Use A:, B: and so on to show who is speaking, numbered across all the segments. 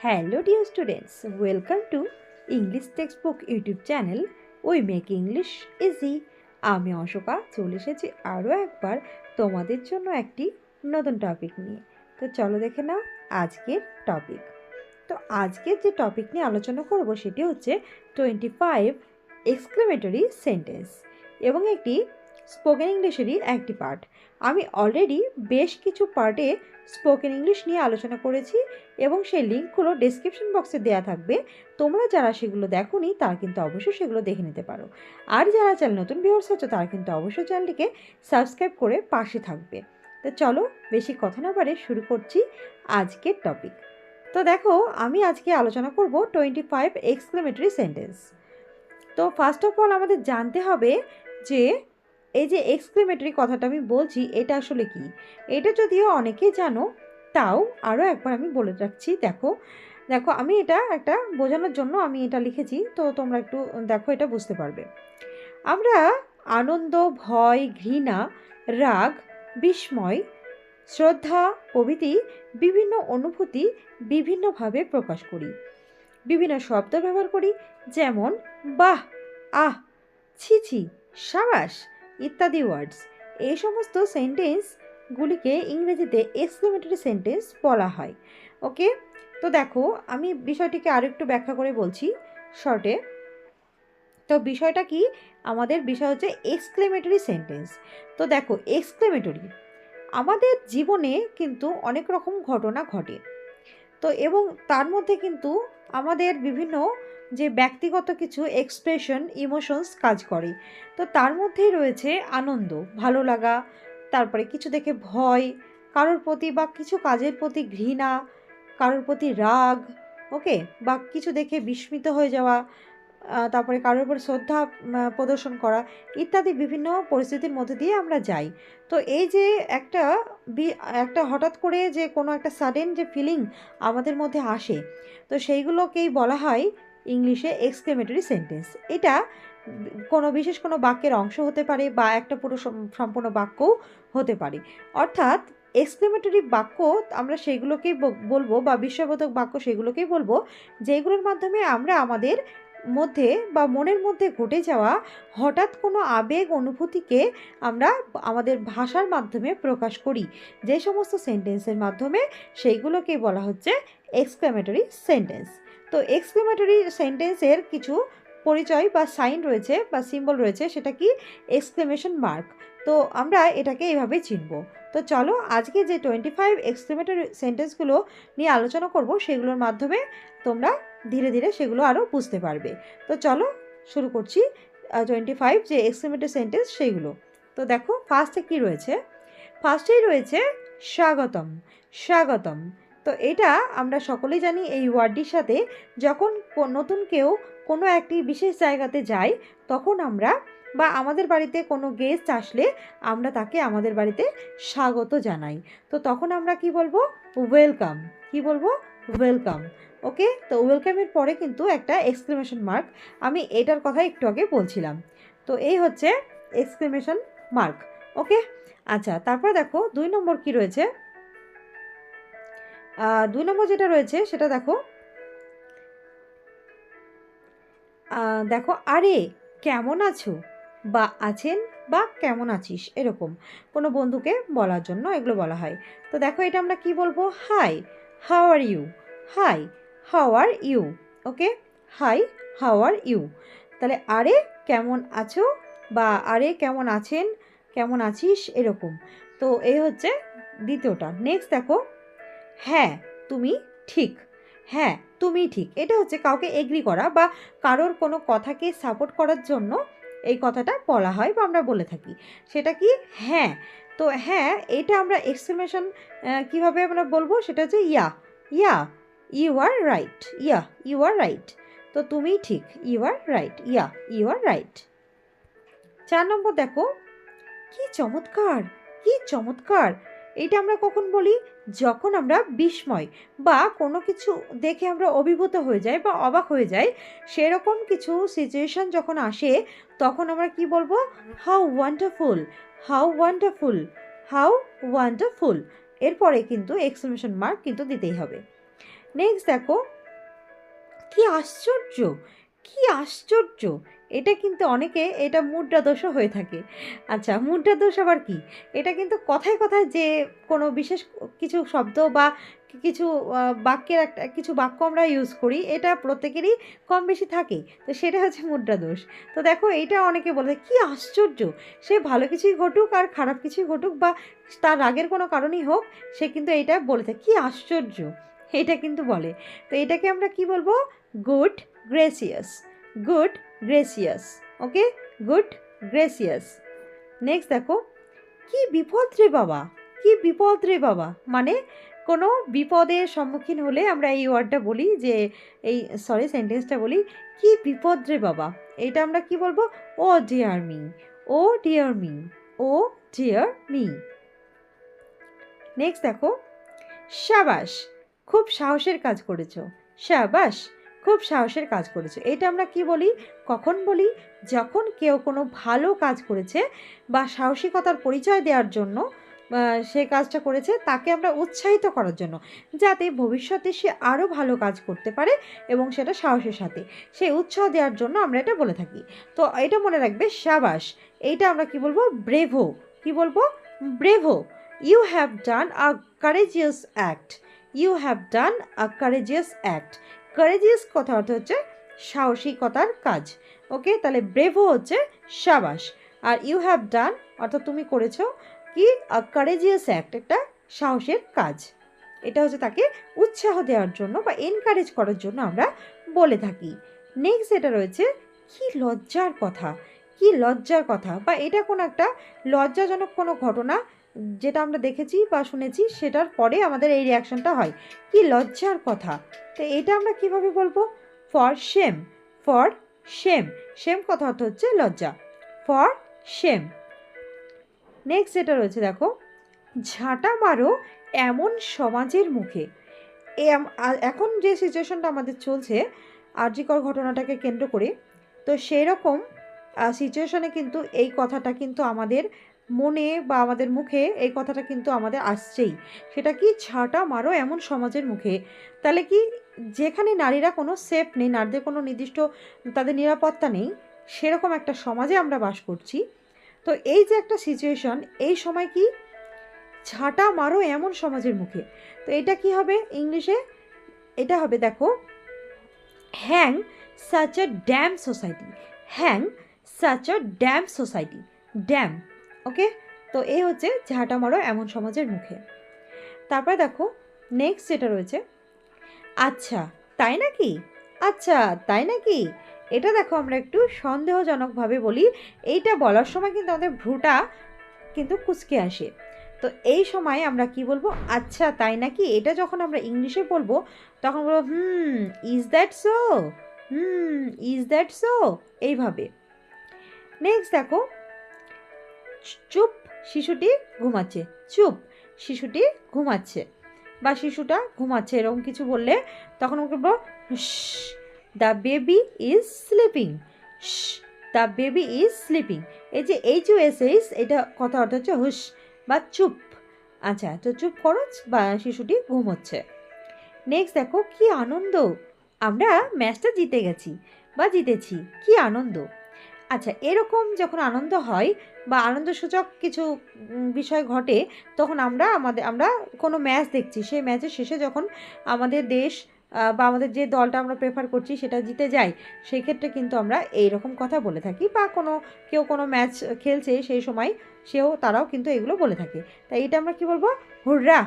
A: Hello dear students, welcome to English Textbook YouTube channel We Make English Easy। আমি অশোকা চলে এসেছি আরও একবার তোমাদের জন্য একটি নতুন টপিক নিয়ে। তো চলো দেখে নাও আজকের টপিক। তো আজকের যে টপিক নিয়ে আলোচনা করব সেটি হচ্ছে 25 এক্সক্লেমেটরি সেন্টেন্স এবং একটি স্পোকেন ইংলিশেরই একটি পার্ট। আমি অলরেডি বেশ কিছু পার্টে স্পোকেন ইংলিশ নিয়ে আলোচনা করেছি এবং সেই লিঙ্কগুলো ডেসক্রিপশন বক্সে দেওয়া থাকবে। তোমরা যারা সেগুলো দেখোনি তারা কিন্তু অবশ্যই সেগুলো দেখে নিতে পারো। আর যারা চ্যানেল নতুন ভিউয়ার্স আছো তারা কিন্তু অবশ্যই চ্যানেলটিকে সাবস্ক্রাইব করে পাশে থাকবে। তো চলো বেশি কথা না বাড়ে শুরু করছি আজকের টপিক। তো দেখো আমি আজকে আলোচনা করব 25 এক্সক্লেমেটরি সেন্টেন্স। তো ফার্স্ট অফ অল আমাদের জানতে হবে যে এই যে এক্সক্লেমেটরি কথাটা আমি বলছি এটা আসলে কি। এটা যদিও অনেকেই জানো, তাও আরও একবার আমি বলে রাখছি। দেখো আমি এটা একটা বোঝানোর জন্য আমি এটা লিখেছি, তো তোমরা একটু দেখো, এটা বুঝতে পারবে। আমরা আনন্দ, ভয়, ঘৃণা, রাগ, বিস্ময়, শ্রদ্ধা প্রভৃতি বিভিন্ন অনুভূতি বিভিন্নভাবে প্রকাশ করি। বিভিন্ন শব্দ ব্যবহার করি, যেমন বাহ, আহ, ছি ছি, সাবাস ইত্যাদি ওয়ার্ডস। এই সমস্ত সেন্টেন্সগুলিকে ইংরেজিতে এক্সক্লেমেটরি সেন্টেন্স বলা হয়। ওকে, তো দেখো আমি বিষয়টিকে আরও একটু ব্যাখ্যা করে বলছি শর্টে। তো বিষয়টা কি, আমাদের বিষয় হচ্ছে এক্সক্লেমেটরি সেন্টেন্স। তো দেখো এক্সক্লেমেটরি, আমাদের জীবনে কিন্তু অনেক রকম ঘটনা ঘটে, তো এবং তার মধ্যে কিন্তু আমাদের বিভিন্ন যে ব্যক্তিগত কিছু এক্সপ্রেশন, ইমোশনস কাজ করে। তো তার মধ্যেই রয়েছে আনন্দ, ভালো লাগা, তারপরে কিছু দেখে ভয়, কারোর প্রতি বা কিছু কাজের প্রতি ঘৃণা, কারোর প্রতি রাগ, ওকে, বা কিছু দেখে বিস্মিত হয়ে যাওয়া, তারপরে কারোর উপর শ্রদ্ধা প্রদর্শন করা ইত্যাদি বিভিন্ন পরিস্থিতির মধ্যে দিয়ে আমরা যাই। তো এই যে একটা হঠাৎ করে যে কোনো একটা সাডেন যে ফিলিং আমাদের মধ্যে আসে, তো সেইগুলোকেই বলা হয় ইংলিশে এক্সক্লেমেটরি সেন্টেন্স। এটা কোনো বিশেষ কোনো বাক্যের অংশ হতে পারে বা একটা পুরো সম্পূর্ণ বাক্যও হতে পারে। অর্থাৎ এক্সক্লেমেটরি বাক্য আমরা সেগুলোকেই বলবো, বা বিস্ময়বোধক বাক্য সেগুলোকেই বলবো যেগুলোর মাধ্যমে আমরা আমাদের মধ্যে বা মনের মধ্যে ঘটে যাওয়া হঠাৎ কোনো আবেগ অনুভূতিকে আমরা আমাদের ভাষার মাধ্যমে প্রকাশ করি। যে সমস্ত সেন্টেন্সের মাধ্যমে সেইগুলোকেই বলা হচ্ছে এক্সক্লেমেটরি সেন্টেন্স। তো এক্সক্লেমেটরি সেন্টেন্সের কিছু পরিচয় বা সাইন রয়েছে বা সিম্বল রয়েছে, সেটা কি এক্সক্লেমেশন মার্ক। তো আমরা এটাকে এইভাবেই চিনব। তো চলো আজকে যে 25 এক্সক্লেমেটরি সেন্টেন্সগুলো নিয়ে আলোচনা করব সেগুলোর মাধ্যমে তোমরা ধীরে ধীরে সেগুলো আরও বুঝতে পারবে। তো চলো শুরু করছি 25 যে এক্সক্লেমেটরি সেন্টেন্স সেইগুলো। তো দেখো ফার্স্টে কি রয়েছে, ফার্স্টেই রয়েছে স্বাগতম। স্বাগতম, তো এটা আমরা সকলেই জানি এই ওয়ার্ডটির সাথে যখন নতুন কেউ কোনো একটি বিশেষ জায়গাতে যায় তখন আমরা বা আমাদের বাড়িতে কোনো গেস্ট আসলে আমরা তাকে আমাদের বাড়িতে স্বাগত জানাই। তো তখন আমরা কি বলবো, ওয়েলকাম। কি বলবো, ওয়েলকাম। ওকে, তো ওয়েলকামের পরে কিন্তু একটা এক্সক্লেমেশন মার্ক, আমি এটার কথা একটু আগে বলছিলাম। তো এই হচ্ছে এক্সক্লেমেশন মার্ক। ওকে, আচ্ছা, তারপর দেখো 2 নম্বর কি রয়েছে। 2 নম্বর যেটা রয়েছে সেটা দেখো, দেখো আরে কেমন আছো বা আছেন বা কেমন আছিস, এরকম কোনো বন্ধুকে বলার জন্য এগুলো বলা হয়। তো দেখো এটা আমরা কি বলবো, hi, how are you. Hi, how are you. Okay, hi, how are you. তাহলে আরে কেমন আছো বা আরে কেমন আছেন, কেমন আছিস, এরকম। তো এই হচ্ছে দ্বিতীয়টা। নেক্সট দেখো, হ্যাঁ তুমি ঠিক। হ্যাঁ তুমি ঠিক, এটা হচ্ছে কাউকে এগ্রি করা বা কারোর কোনো কথাকে সাপোর্ট করার জন্য এই কথাটা বলা হয় বা আমরা বলে থাকি। সেটা কি, হ্যাঁ। তো হ্যাঁ এটা আমরা এক্সক্লেমেশন কীভাবে আমরা বলবো, সেটা হচ্ছে yeah. Yeah, you are right. Yeah, you are right. তো তুমি ঠিক, you are right. Yeah, you are right. 4 number দেখো, কি চমৎকার, কি চমৎকার। এটা আমরা কখন বলি, যখন আমরা বিস্ময় বা কোনো কিছু দেখে আমরা অভিভূত হয়ে যাই বা অবাক হয়ে যাই, সেরকম কিছু সিচুয়েশন যখন আসে তখন আমরা কি বলবো, how wonderful, how wonderful, how wonderful. এরপরে কিন্তু এক্সক্লেমেশন মার্ক কিন্তু দিতেই হবে। নেক্সট দেখো, কি আশ্চর্য, কি আশ্চর্য। এটা কিন্তু অনেকে এটা মুদ্রা দোষও হয়ে থাকে। আচ্ছা, মুদ্রা দোষ আবার কি? এটা কিন্তু কথায় কথায় যে কোনো বিশেষ কিছু শব্দ বা কিছু বাক্যের একটা কিছু বাক্য আমরা ইউজ করি, এটা প্রত্যেকেরই কম বেশি থাকে। তো সেটা হচ্ছে মুদ্রা দোষ। তো দেখো এইটা অনেকে বলে কি আশ্চর্য, সে ভালো কিছুই ঘটুক আর খারাপ কিছুই ঘটুক বা তার রাগের কোনো কারণই হোক, সে কিন্তু এইটা বলে থাকে কি আশ্চর্য, এটা কিন্তু বলে। তো এটাকে আমরা কি বলবো? Good gracious, good gracious. Okay, good gracious. Next দেখো, কি বিপদ রে বাবা, কি বিপদ রে বাবা, মানে কোনো বিপদের সম্মুখীন হলে আমরা এই ওয়ার্ডটা বলি, যে এই সেন্টেন্সটা বলি, কি বিপদ রে বাবা। এটা আমরা কি বলবো? ও ডিয়ার মি, ও ডিয়ার মি, ও ডিয়ার মি। নেক্সট দেখো, শাবাশ, খুব সাহসের কাজ করেছো। শাবাশ, খুব সাহসের কাজ করেছো। এটা আমরা কি বলি, কখন বলি? যখন কেউ কোনো ভালো কাজ করেছে বা সাহসিকতার পরিচয় দেওয়ার জন্য সে কাজটা করেছে, তাকে আমরা উৎসাহিত করার জন্য, যাতে ভবিষ্যতে সে আরও ভালো কাজ করতে পারে এবং সেটা সাহসের সাথে, সেই উৎসাহ দেওয়ার জন্য আমরা এটা বলে থাকি। তো এটা মনে রাখবে, শাবাশ। এইটা আমরা কি বলবো? ব্রেভো। কি বলবো? Bravo. You have done a courageous act, you have done a courageous act. Courageous কথা অর্থ হচ্ছে সাহসিকতার কাজ। ওকে, তাহলে ব্রেভো হচ্ছে সাবাস, আর ইউ হ্যাভ ডান অর্থাৎ তুমি করেছো কি? আ কারেজিয়াস অ্যাক্ট, একটা সাহসের কাজ। এটা হচ্ছে তাকে উৎসাহ দেওয়ার জন্য বা এনকারেজ করার জন্য আমরা বলে থাকি। নেক্সট এটা রয়েছে, কি লজ্জার কথা, কি লজ্জার কথা, বা এটা কোনো একটা লজ্জাজনক কোনো ঘটনা যেটা আমরা দেখেছি বা শুনেছি, সেটার পরে আমাদের এই রিয়াকশনটা হয়, কি লজ্জার কথা। তো এটা আমরা কিভাবে বলবো? For shame, for shame. Shame কথা অর্থ হচ্ছে লজ্জা, ফর শেম। নেক্সট যেটা রয়েছে দেখো, ঝাঁটা মারো এমন সমাজের মুখে। এখন যে সিচুয়েশনটা আমাদের চলছে আরজিকর ঘটনাটাকে কেন্দ্র করে, তো সেই রকম সিচুয়েশনে কিন্তু এই কথাটা কিন্তু আমাদের মনে বা আমাদের মুখে এই কথাটা কিন্তু আমাদের আসছেই। সেটা কি? ঝাঁটা মারো এমন সমাজের মুখে। তাহলে কি, যেখানে নারীরা কোনো সেফ নেই, নারীদের কোনো নির্দিষ্ট তাদের নিরাপত্তা নেই, সেরকম একটা সমাজে আমরা বাস করছি। তো এই যে একটা সিচুয়েশন, এই সময় কি? ঝাঁটা মারো এমন সমাজের মুখে। তো এটা কি হবে ইংলিশে? এটা হবে দেখো, hang such a damn society, hang such a damn society, damn. Okay, তো এই হচ্ছে ঝাঁটা মারো এমন সমাজের মুখে। তারপরে দেখো নেক্সট যেটা রয়েছে, আচ্ছা তাই নাকি, আচ্ছা তাই নাকি। এটা দেখো আমরা একটু সন্দেহজনকভাবে বলি। এইটা বলার সময় কিন্তু আমাদের ভ্রুটা কিন্তু কুঁচকে আসে। তো এই সময় আমরা কি বলবো? আচ্ছা তাই নাকি। এটা যখন আমরা ইংলিশে বলবো তখন বলবো is that so, is that so, এইভাবে। নেক্সট দেখো, চুপ শিশুটি ঘুমাচ্ছে, চুপ শিশুটি ঘুমাচ্ছে, বা শিশুটা ঘুমাচ্ছে, এরকম কিছু বললে তখন ওকে বলবো the baby is sleeping, the baby is sleeping. এই যে HUSH, এটা কথা অর্থ হচ্ছে হুশ বা চুপ। আচ্ছা, তো চুপ করো বা শিশুটি ঘুমোচ্ছে। নেক্সট দেখো, কি আনন্দ, আমরা ম্যাচটা জিতে গেছি বা জিতেছি, কি আনন্দ। আচ্ছা, এরকম যখন আনন্দ হয় বা আনন্দসূচক কিছু বিষয় ঘটে, তখন আমরা কোনো ম্যাচ দেখছি, সেই ম্যাচের শেষে যখন আমাদের দেশ বা আমাদের যে দলটা আমরা প্রেফার করছি সেটা জিতে যায়, সেই ক্ষেত্রে কিন্তু আমরা এই রকম কথা বলে থাকি। বা কেউ কোনো ম্যাচ খেলছে সেই সময় তারাও কিন্তু এগুলো বলে থাকে। তাই এটা আমরা কি বলবো? হুররা,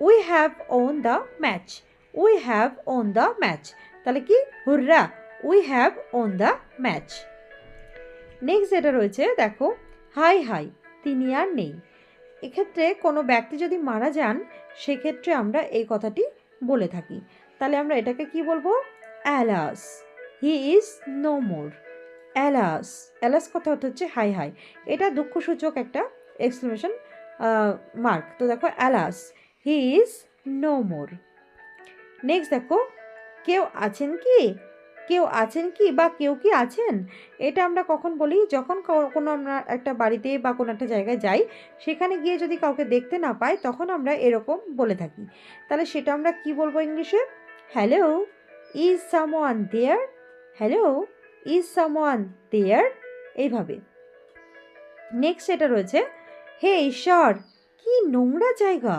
A: we have won the match, we have won the match. তাহলে কি? হুররা, we have won the match. Next যেটা রয়েছে দেখো, হাই হাই তিনি আর নেই। এক্ষেত্রে কোনো ব্যক্তি যদি মারা যান, সেক্ষেত্রে আমরা এই কথাটি বলে থাকি। তাহলে আমরা এটাকে কি বলবো? Alas, he is no more. Alas, alas কথা হচ্ছে হাই হাই। এটা দুঃখসূচক একটা এক্সক্লেমেশন মার্ক। তো দেখো, alas, he is no more. Next দেখো, কেউ আছেন কি, কেউ আছেন কি বা কেউ কি আছেন। এটা আমরা কখন বলি? যখন কোনো আমরা একটা বাড়িতে বা কোনো একটা জায়গায় যাই, সেখানে গিয়ে যদি কাউকে দেখতে না পাই, তখন আমরা এরকম বলে থাকি। তাহলে সেটা আমরা কি বলবো ইংলিশে? Hello, is someone there, hello is someone there, এইভাবে। নেক্সট এটা রয়েছে হে ঈশ্বর কি নোংরা জায়গা,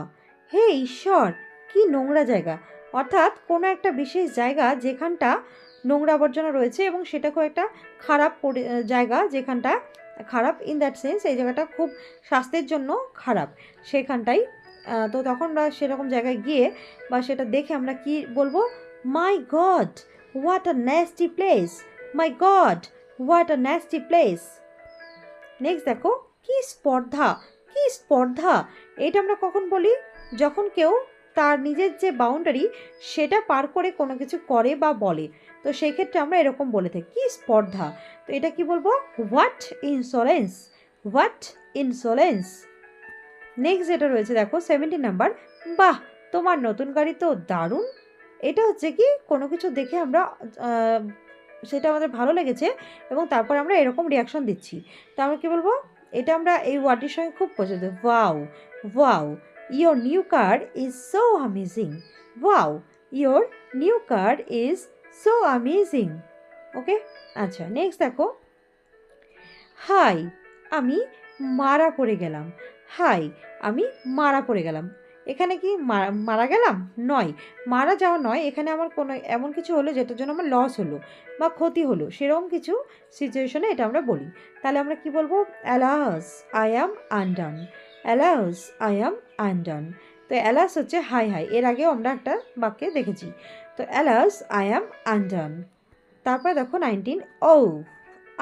A: হে ঈশ্বর কি নোংরা জায়গা, অর্থাৎ কোনো একটা বিশেষ জায়গা যেখানটা নোংরা আবর্জনা রয়েছে এবং সেটা খুব একটা খারাপ জায়গা, যেখানটা খারাপ ইন দ্যাট সেন্স এই জায়গাটা খুব স্বাস্থ্যের জন্য খারাপ, সেখানটাই তো তখন আমরা সেরকম জায়গায় গিয়ে বা সেটা দেখে আমরা কি বলবো, my god what a nasty place, my god what a nasty place. Next দেখো কি স্পর্ধা, কি স্পর্ধা, এটা আমরা কখন বলি, যখন কেউ তার নিজের যে বাউন্ডারি সেটা পার করে কোনো কিছু করে বা বলে, তো সেই ক্ষেত্রে আমরা এরকম বলে থাকি কি স্পর্ধা। তো এটা কি বলবো, হোয়াট ইনসোলেন্স, হোয়াট ইনসোলেন্স। নেক্সট যেটা রয়েছে দেখো 17 নাম্বার, বাহ তোমার নতুন গাড়ি তো দারুণ। এটা হচ্ছে কি কোনো কিছু দেখে আমরা সেটা আমাদের ভালো লেগেছে এবং তারপর আমরা এরকম রিয়াকশন দিচ্ছি, তো আমরা কী বলবো, এটা আমরা এই ওয়ার্ডটির সঙ্গে খুব পছন্দ, wow wow your new car is so amazing, wow your new car is so amazing. Okay, আচ্ছা নেক্সট দেখো হাই আমি মারা পড়ে গেলাম, হাই আমি মারা পড়ে গেলাম, এখানে কি মারা গেলাম নয়, মারা যাওয়া নয়, এখানে আমার কোনো এমন কিছু হলো যেটার জন্য আমার লস হলো বা ক্ষতি হলো, সেরকম কিছু সিচুয়েশনে এটা আমরা বলি, তাহলে আমরা কি বলবো, alas I am undone, alas I am undone. তো অ্যালাস হচ্ছে হাই হাই, এর আগেও আমরা একটা বাক্যে দেখেছি, তো অ্যালাস আই অ্যাম আনডান। তারপর দেখো 19, ও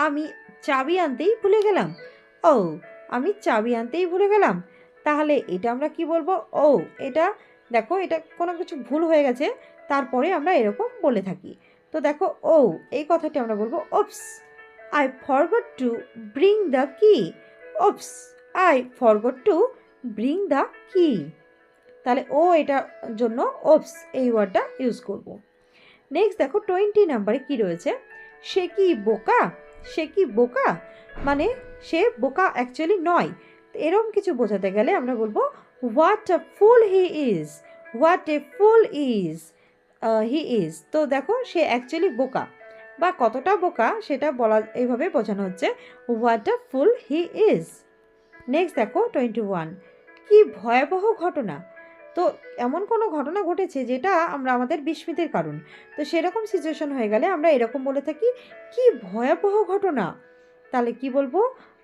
A: আমি চাবি আনতেই ভুলে গেলাম, ও আমি চাবি আনতেই ভুলে গেলাম, তাহলে এটা আমরা কি বলবো, ও এটা দেখো এটা কোনো কিছু ভুল হয়ে গেছে তারপরে আমরা এরকম বলে থাকি, তো দেখো ও এই কথাটি আমরা বলবো oops I forgot to bring the key, oops I forgot to bring the key, তাহলে ও এটার জন্য ওপস এই ওয়ার্ডটা ইউজ করব। নেক্সট দেখো 20 নাম্বারে কি রয়েছে, সে কি বোকা, সে কি বোকা, মানে সে বোকা অ্যাকচুয়ালি নয়, এরকম কিছু বোঝাতে গেলে আমরা বলবো what a full he is, what a full is he is. তো দেখো সে অ্যাকচুয়ালি বোকা বা কতটা বোকা সেটা বলা এইভাবে বোঝানো হচ্ছে what a full he is. Next দেখো 21, কি ভয়াবহ ঘটনা, তো এমন কোনো ঘটনা ঘটেছে যেটা আমাদের বিস্মিতের কারণ, তো সেরকম সিচুয়েশন হয়ে গেলে আমরা এরকম বলে থাকি কি ভয়াবহ ঘটনা, তাহলে কি বলবো,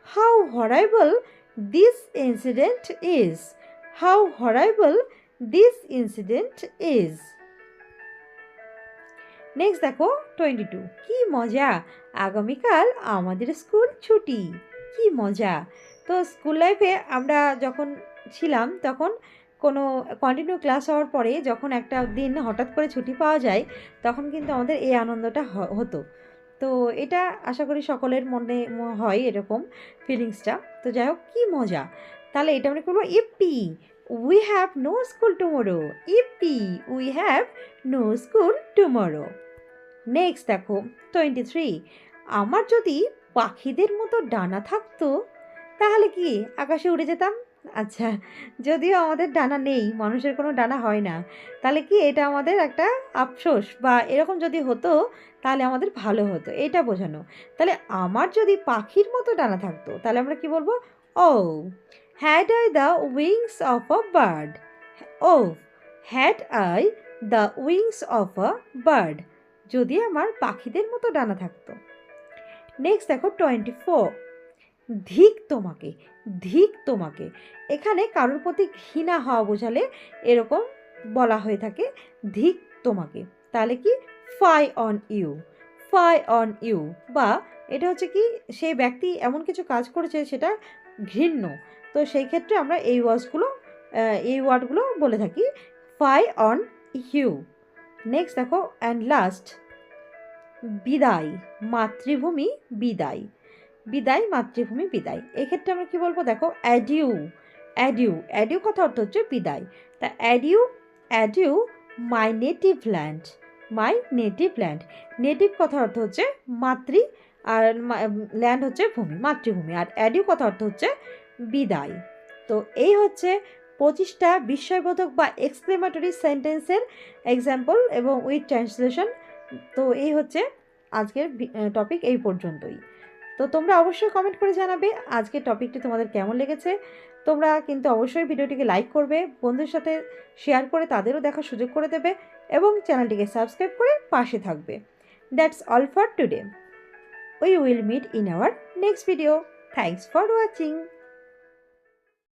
A: how horrible this incident is, how horrible this incident is. Next দেখো 22, কি মজা আগামীকাল আমাদের স্কুল ছুটি, কি মজা। তো স্কুল লাইফে আমরা যখন ছিলাম তখন কোনো কন্টিনিউ ক্লাস হওয়ার পরে যখন একটা দিন হঠাৎ করে ছুটি পাওয়া যায় তখন কিন্তু আমাদের এই আনন্দটা হতো, তো এটা আশা করি সকলের মনে হয় এরকম ফিলিংসটা। তো যাই হোক কি মজা, তাহলে এটা আমরা বলবো yippee we have no school tomorrow, yippee we have no school tomorrow. Next দেখো 23, আমার যদি পাখিদের মতো ডানা থাকতো তাহলে কি আকাশে উড়ে যেতাম। আচ্ছা যদিও আমাদের ডানা নেই, মানুষের কোনো ডানা হয় না, তাহলে কি এটা আমাদের একটা আফসোস বা এরকম যদি হতো তাহলে আমাদের ভালো হতো, এটা বোঝানো। তাহলে আমার যদি পাখির মতো ডানা থাকতো তাহলে আমরা কি বলবো, oh had I the wings of a bird, oh had I the wings of a bird, যদি আমার পাখিদের মতো ডানা থাকতো। নেক্সট দেখো 24, ধিক তোমাকে, ধিক তোমাকে, এখানে কারোর প্রতি ঘৃণা হওয়া বোঝালে এরকম বলা হয়ে থাকে ধিক তোমাকে, তাহলে কি fie on you, fie on you, বা এটা হচ্ছে কি সেই ব্যক্তি এমন কিছু কাজ করেছে সেটা ঘৃণ্য, তো সেই ক্ষেত্রে আমরা এই ওয়ার্ডগুলো বলে থাকি ফাই অন ইউ। নেক্সট দেখো অ্যান্ড লাস্ট, বিদায় মাতৃভূমি বিদায়, বিদায় মাতৃভূমি বিদায়, এক্ষেত্রে আমরা কি বলবো, দেখো অ্যাডিউ, অ্যাডিউ, অ্যাডিউ কথা অর্থ হচ্ছে বিদায়, তা adieu, adieu my native land, my native land, native কথা অর্থ হচ্ছে মাতৃ আর ল্যান্ড হচ্ছে ভূমি, মাতৃভূমি, আর অ্যাডিউ কথা অর্থ হচ্ছে বিদায়। তো এই হচ্ছে 25টা বিস্ময়বোধক বা এক্সক্লেমেটরি সেন্টেন্সের এক্সাম্পল এবং উইথ ট্রান্সলেশন। তো এই হচ্ছে আজকের টপিক এই পর্যন্তই। তো তোমরা অবশ্যই কমেন্ট করে জানাবে আজকের টপিকটি তোমাদের কেমন লেগেছে। তোমরা কিন্তু অবশ্যই ভিডিওটিকে লাইক করবে, বন্ধুদের সাথে শেয়ার করে তাদেরও দেখার সুযোগ করে দেবে এবং চ্যানেলটিকে সাবস্ক্রাইব করে পাশে থাকবে। That's all for today. We will meet in our next video. Thanks for watching.